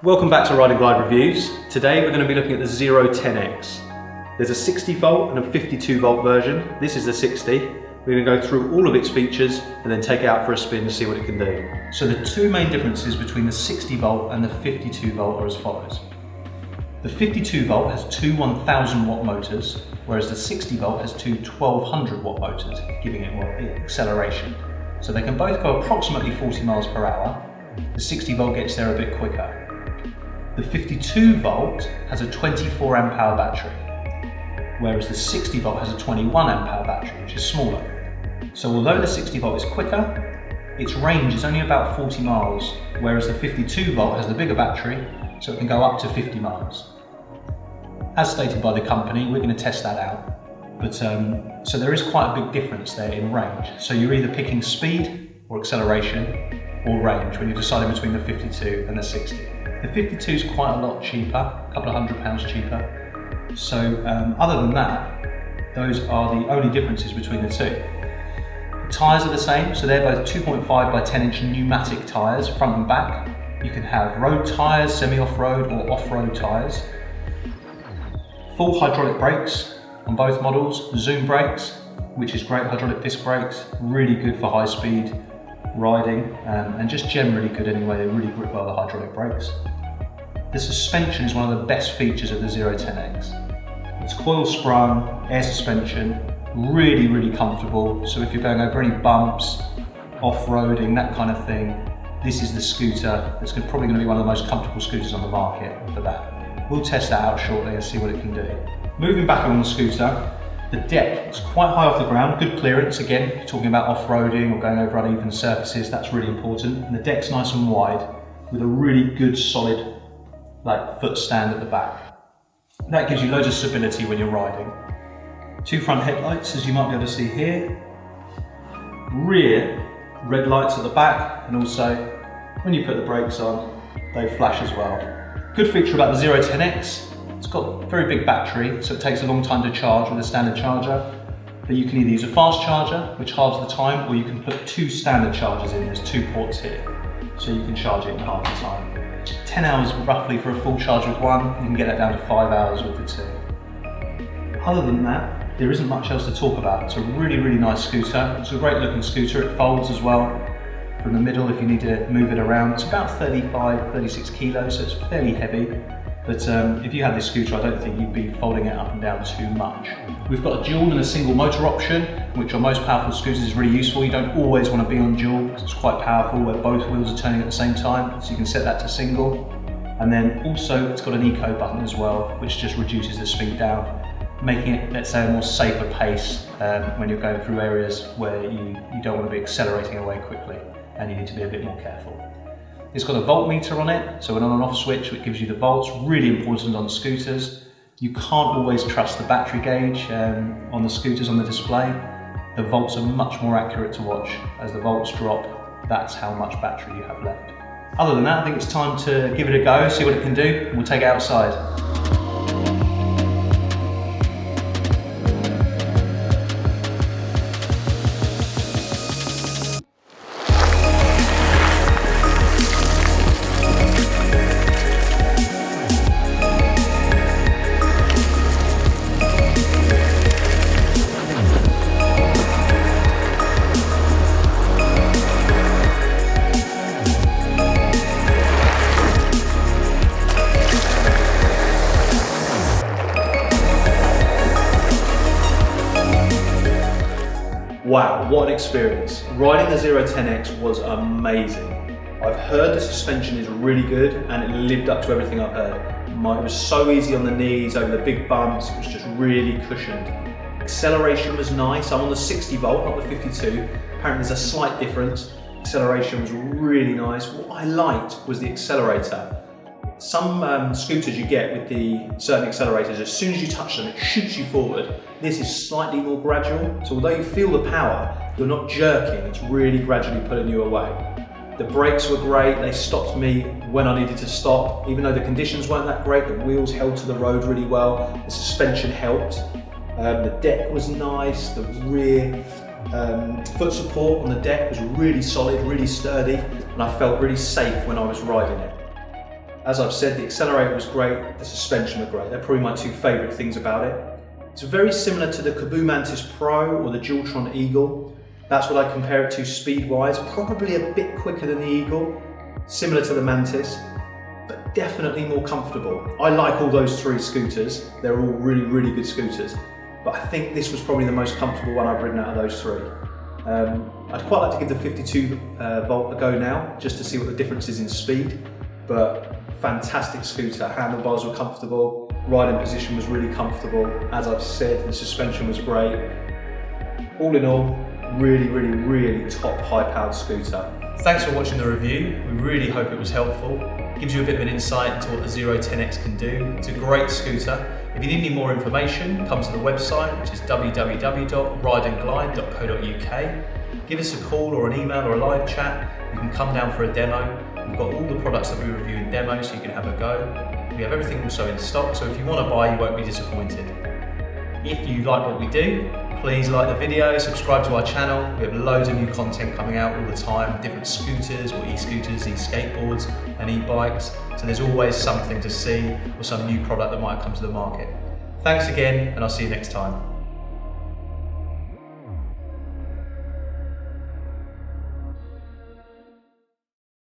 Welcome back to Ride and Glide Reviews. Today we're going to be looking at the 010X. There's a 60 volt and a 52 volt version. This is the 60. We're going to go through all of its features and then take it out for a spin to see what it can do. So the two main differences between the 60 volt and the 52 volt are as follows. The 52 volt has two 1000 watt motors, whereas the 60 volt has two 1200 watt motors, giving it more acceleration. So they can both go approximately 40 miles per hour. The 60 volt gets there a bit quicker. The 52 volt has a 24 amp hour battery, whereas the 60 volt has a 21 amp hour battery, which is smaller. So although the 60 volt is quicker, its range is only about 40 miles, whereas the 52 volt has the bigger battery, so it can go up to 50 miles. As stated by the company, we're going to test that out. But so there is quite a big difference there in range. So you're either picking speed or acceleration or range when you're deciding between the 52 and the 60. The 52 is quite a lot cheaper, a couple of £100 cheaper. So other than that, those are the only differences between the two. The tyres are the same, so they're both 2.5 by 10 inch pneumatic tyres, front and back. You can have road tyres, semi-off-road or off-road tyres. Full hydraulic brakes on both models, zoom brakes, which is great hydraulic disc brakes, really good for high speed riding and just generally good anyway, they really grip well the hydraulic brakes. The suspension is one of the best features of the 010X. It's coil sprung, air suspension, really comfortable, so if you're going over any bumps, off-roading, that kind of thing, this is the scooter that's probably going to be one of the most comfortable scooters on the market for that. We'll test that out shortly and see what it can do. Moving back on the scooter, the deck is quite high off the ground, good clearance. Again, talking about off-roading or going over uneven surfaces, that's really important. And the deck's nice and wide with a really good solid foot stand at the back. That gives you loads of stability when you're riding. Two front headlights, as you might be able to see here. Rear red lights at the back, and also when you put the brakes on, they flash as well. Good feature about the 010X, it's got a very big battery, so it takes a long time to charge with a standard charger. But you can either use a fast charger, which halves the time, or you can put two standard chargers in. There's two ports here, so you can charge it in half the time. 10 hours roughly for a full charge with one, you can get that down to 5 hours with the two. Other than that, there isn't much else to talk about. It's a really nice scooter. It's a great looking scooter. It folds as well from the middle if you need to move it around. It's about 36 kilos, so it's fairly heavy. But if you had this scooter, I don't think you'd be folding it up and down too much. We've got a dual and a single motor option, which on most powerful scooters is really useful. You don't always want to be on dual because it's quite powerful where both wheels are turning at the same time, so you can set that to single. And then also it's got an eco button as well, which just reduces the speed down, making it, let's say, a more safer pace when you're going through areas where you don't want to be accelerating away quickly and you need to be a bit more careful. It's got a voltmeter on it, so an on and off switch which gives you the volts, really important on scooters. You can't always trust the battery gauge on the scooters on the display. The volts are much more accurate to watch. As the volts drop, that's how much battery you have left. Other than that, I think it's time to give it a go, see what it can do, and we'll take it outside. Wow, what an experience. Riding the 010X was amazing. I've heard the suspension is really good and it lived up to everything I've heard. It was so easy on the knees, over the big bumps, it was just really cushioned. Acceleration was nice. I'm on the 60 volt, not the 52. Apparently there's a slight difference. Acceleration was really nice. What I liked was the accelerator. Some scooters you get with the certain accelerators, as soon as you touch them, it shoots you forward. This is slightly more gradual, so although you feel the power, you're not jerking, it's really gradually pulling you away. The brakes were great, they stopped me when I needed to stop. Even though the conditions weren't that great, the wheels held to the road really well, the suspension helped. The deck was nice, the rear foot support on the deck was really solid, really sturdy, and I felt really safe when I was riding it. As I've said, the accelerator was great, the suspension was great. They're probably my two favourite things about it. It's very similar to the Kaboo Mantis Pro or the Dualtron Eagle. That's what I compare it to speed-wise. Probably a bit quicker than the Eagle, similar to the Mantis, but definitely more comfortable. I like all those three scooters. They're all really, really good scooters. But I think this was probably the most comfortable one I've ridden out of those three. I'd quite like to give the 52 volt a go now, just to see what the difference is in speed. But fantastic scooter, handlebars were comfortable, riding position was really comfortable. As I've said, the suspension was great. All in all, really, really, really top high-powered scooter. Thanks for watching the review. We really hope it was helpful. It gives you a bit of an insight into what the 010X can do. It's a great scooter. If you need any more information, come to the website, which is www.rideandglide.co.uk. Give us a call or an email or a live chat. You can come down for a demo. We've got all the products that we review in demo, so you can have a go. We have everything also in stock, so if you want to buy, you won't be disappointed. If you like what we do, please like the video, subscribe to our channel. We have loads of new content coming out all the time, different scooters or e-scooters, e-skateboards and e-bikes. So there's always something to see or some new product that might come to the market. Thanks again, and I'll see you next time.